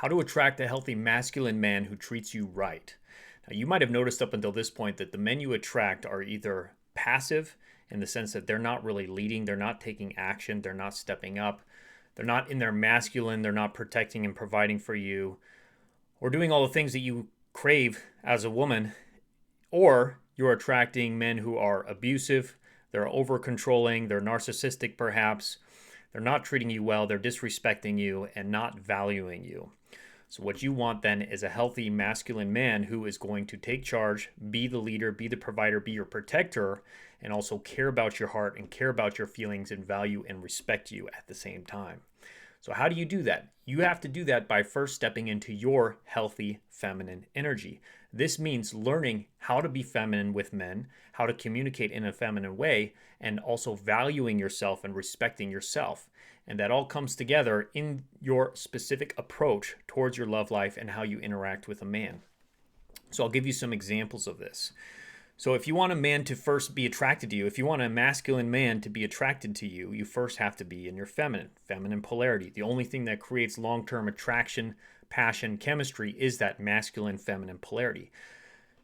How to attract a healthy masculine man who treats you right. Now, you might have noticed up until this point that the men you attract are either passive in the sense that they're not really leading, they're not taking action, they're not stepping up, they're not in their masculine, they're not protecting and providing for you, or doing all the things that you crave as a woman, or you're attracting men who are abusive, they're over controlling, they're narcissistic perhaps, they're not treating you well, they're disrespecting you and not valuing you. So what you want then is a healthy masculine man who is going to take charge, be the leader, be the provider, be your protector, and also care about your heart and care about your feelings and value and respect you at the same time. So how do you do that? You have to do that by first stepping into your healthy feminine energy. This means learning how to be feminine with men, how to communicate in a feminine way, and also valuing yourself and respecting yourself. And that all comes together in your specific approach towards your love life and how you interact with a man. So I'll give you some examples of this. So if you want a man to first be attracted to you, if you want a masculine man to be attracted to you, you first have to be in your feminine polarity. The only thing that creates long-term attraction, passion, chemistry is that masculine feminine polarity.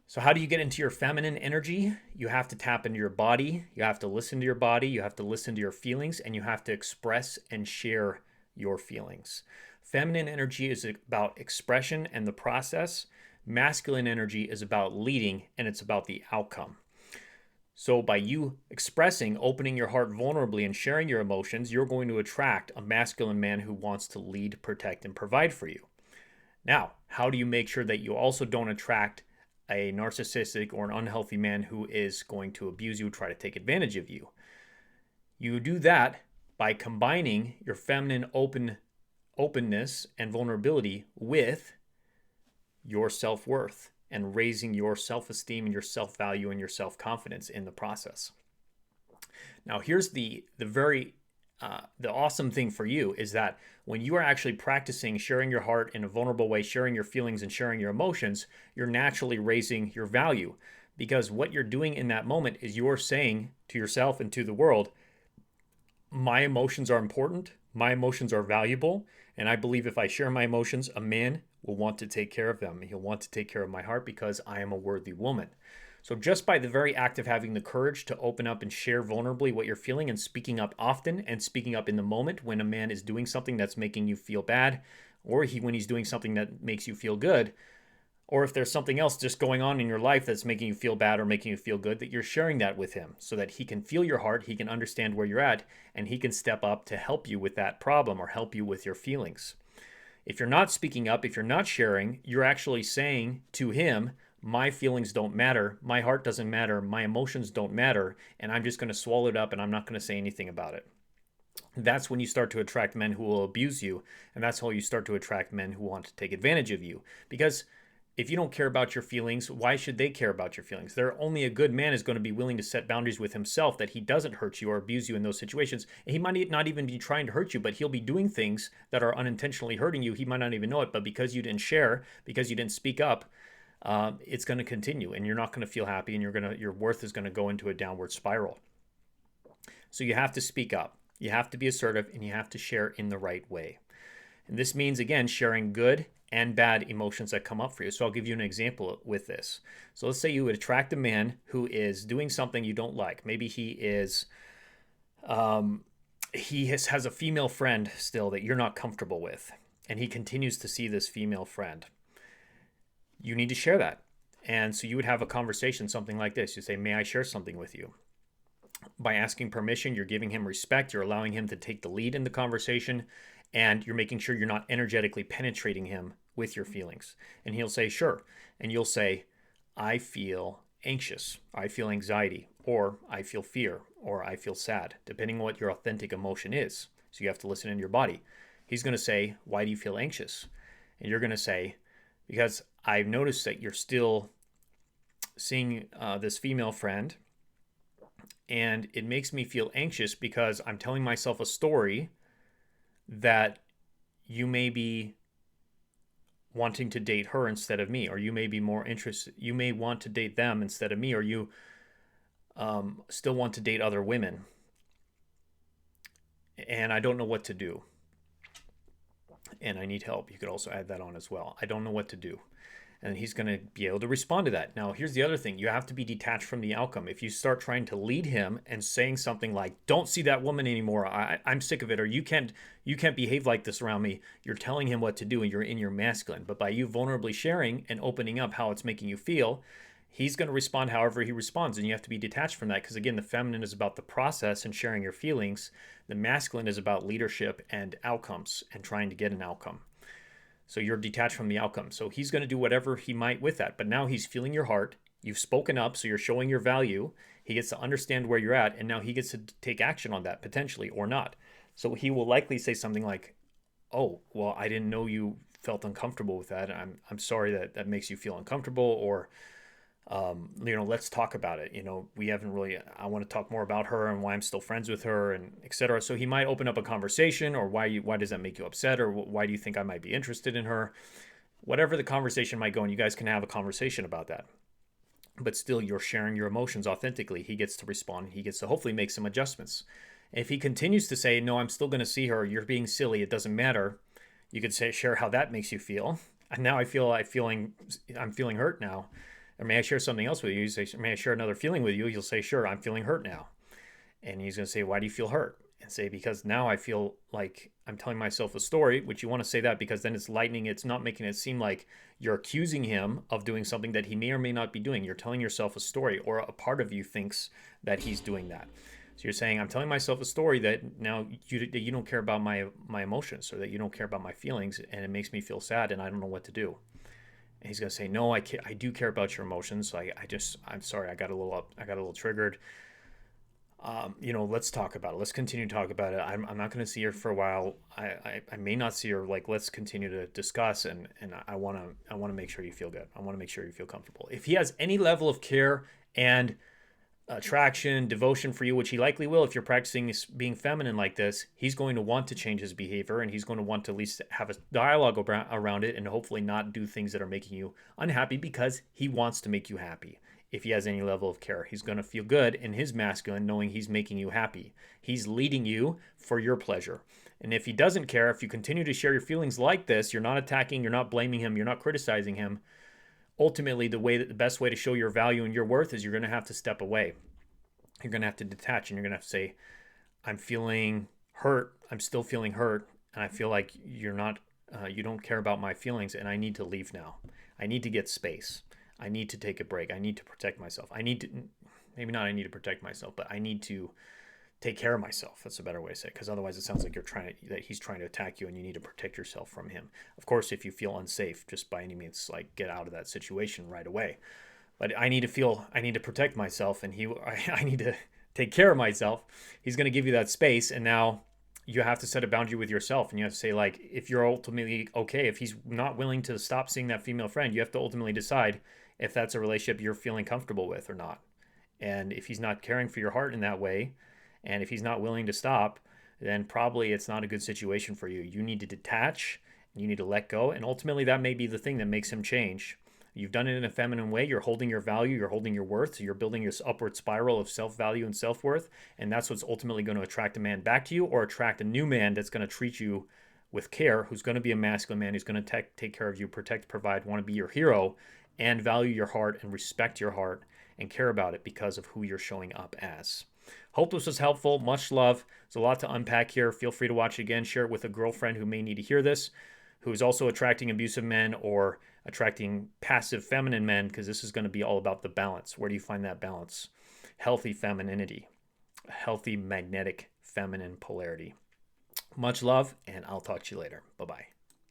So how do you get into your feminine energy? You have to tap into your body. You have to listen to your body. You have to listen to your feelings, and you have to express and share your feelings. Feminine energy is about expression and the process. Masculine energy is about leading, and it's about the outcome. So by you expressing, opening your heart vulnerably, and sharing your emotions, you're going to attract a masculine man who wants to lead, protect, and provide for you. Now, how do you make sure that you also don't attract a narcissistic or an unhealthy man who is going to abuse you, try to take advantage of you? You do that by combining your feminine openness and vulnerability with your self-worth and raising your self-esteem and your self-value and your self-confidence in the process. Now, here's the awesome thing for you is that when you are actually practicing sharing your heart in a vulnerable way, sharing your feelings and sharing your emotions, you're naturally raising your value, because what you're doing in that moment is you're saying to yourself and to the world, my emotions are important, my emotions are valuable, and I believe if I share my emotions, a man will want to take care of them. He'll want to take care of my heart because I am a worthy woman. So just by the very act of having the courage to open up and share vulnerably what you're feeling and speaking up often and speaking up in the moment when a man is doing something that's making you feel bad, or when he's doing something that makes you feel good, or if there's something else just going on in your life that's making you feel bad or making you feel good, that you're sharing that with him so that he can feel your heart, he can understand where you're at, and he can step up to help you with that problem or help you with your feelings. If you're not speaking up, if you're not sharing, you're actually saying to him, my feelings don't matter, my heart doesn't matter, my emotions don't matter, and I'm just going to swallow it up and I'm not going to say anything about it. That's when you start to attract men who will abuse you, and that's how you start to attract men who want to take advantage of you. Because if you don't care about your feelings, why should they care about your feelings? Only a good man is going to be willing to set boundaries with himself that he doesn't hurt you or abuse you in those situations. And he might not even be trying to hurt you, but he'll be doing things that are unintentionally hurting you. He might not even know it, but because you didn't share, because you didn't speak up, it's going to continue, and you're not going to feel happy, and your worth is going to go into a downward spiral. So you have to speak up, you have to be assertive, and you have to share in the right way. And this means, again, sharing good and bad emotions that come up for you. So I'll give you an example with this. So let's say you would attract a man who is doing something you don't like. Maybe he has a female friend still that you're not comfortable with, and he continues to see this female friend. You need to share that. And so you would have a conversation, something like this. You say, may I share something with you? By asking permission, you're giving him respect. You're allowing him to take the lead in the conversation, and you're making sure you're not energetically penetrating him with your feelings. And he'll say, sure. And you'll say, I feel anxious, I feel anxiety, or I feel fear, or I feel sad, depending on what your authentic emotion is. So you have to listen in your body. He's going to say, why do you feel anxious? And you're going to say, because I've noticed that you're still seeing this female friend, and it makes me feel anxious because I'm telling myself a story that you may be wanting to date her instead of me, or you may be more interested, you may want to date them instead of me, or you still want to date other women, and I don't know what to do. and I need help. You could also add that on as well. I don't know what to do. And he's going to be able to respond to that. Now, here's the other thing. You have to be detached from the outcome. If you start trying to lead him and saying something like, don't see that woman anymore, I'm sick of it, or you can't behave like this around me, you're telling him what to do and you're in your masculine. But by you vulnerably sharing and opening up how it's making you feel, he's going to respond however he responds. And you have to be detached from that because, again, the feminine is about the process and sharing your feelings. The masculine is about leadership and outcomes and trying to get an outcome. So you're detached from the outcome. So he's going to do whatever he might with that. But now he's feeling your heart. You've spoken up, so you're showing your value. He gets to understand where you're at, and now he gets to take action on that, potentially, or not. So he will likely say something like, oh, well, I didn't know you felt uncomfortable with that. I'm sorry that makes you feel uncomfortable, or let's talk about it. We haven't really, I want to talk more about her and why I'm still friends with her, and etc. So he might open up a conversation, or why does that make you upset? Or why do you think I might be interested in her? Whatever the conversation might go, and you guys can have a conversation about that. But still, you're sharing your emotions authentically. He gets to respond. He gets to hopefully make some adjustments. If he continues to say, no, I'm still going to see her, you're being silly, it doesn't matter, you could share how that makes you feel. And now I'm feeling hurt now. Or may I share something else with you? You say, may I share another feeling with you? You'll say, sure, I'm feeling hurt now. And he's going to say, why do you feel hurt? And say, because now I feel like I'm telling myself a story, which you want to say that because then it's lightening. It's not making it seem like you're accusing him of doing something that he may or may not be doing. You're telling yourself a story, or a part of you thinks that he's doing that. So you're saying, I'm telling myself a story that now you don't care about my emotions, or that you don't care about my feelings, and it makes me feel sad, and I don't know what to do. And he's going to say, no, I do care about your emotions. So I'm sorry. I got a little triggered. Let's talk about it. Let's continue to talk about it. I'm not going to see her for a while. I may not see her. Let's continue to discuss. And I want to make sure you feel good. I want to make sure you feel comfortable. If he has any level of care and attraction, devotion for you, which he likely will if you're practicing being feminine like this, he's going to want to change his behavior, and he's going to want to at least have a dialogue around it, and hopefully not do things that are making you unhappy, because he wants to make you happy. If he has any level of care, he's going to feel good in his masculine knowing he's making you happy. He's leading you for your pleasure. And if he doesn't care, if you continue to share your feelings like this, you're not attacking, you're not blaming him, you're not criticizing him, ultimately the best way to show your value and your worth is you're going to have to step away. You're going to have to detach, and you're going to have to say, I'm feeling hurt. I'm still feeling hurt. And I feel like you don't care about my feelings, and I need to leave now. I need to get space. I need to take a break. I need to protect myself. I need to protect myself, but I need to take care of myself. That's a better way to say it, because otherwise it sounds like that he's trying to attack you, and you need to protect yourself from him. Of course, if you feel unsafe, just by any means, get out of that situation right away. But I need to protect myself, and I need to take care of myself. He's going to give you that space, and now you have to set a boundary with yourself, and you have to say, if you're ultimately okay, if he's not willing to stop seeing that female friend, you have to ultimately decide if that's a relationship you're feeling comfortable with or not. And if he's not caring for your heart in that way, and if he's not willing to stop, then probably it's not a good situation for you. You need to detach, and you need to let go, and ultimately that may be the thing that makes him change. You've done it in a feminine way. You're holding your value. You're holding your worth. So you're building this upward spiral of self-value and self-worth. And that's what's ultimately going to attract a man back to you, or attract a new man that's going to treat you with care, who's going to be a masculine man, who's going to take care of you, protect, provide, want to be your hero, and value your heart and respect your heart and care about it because of who you're showing up as. Hope this was helpful. Much love. There's a lot to unpack here. Feel free to watch it again. Share it with a girlfriend who may need to hear this, who is also attracting abusive men or attracting passive feminine men, because this is going to be all about the balance. Where do you find that balance? Healthy femininity, healthy magnetic feminine polarity. Much love, and I'll talk to you later. Bye-bye.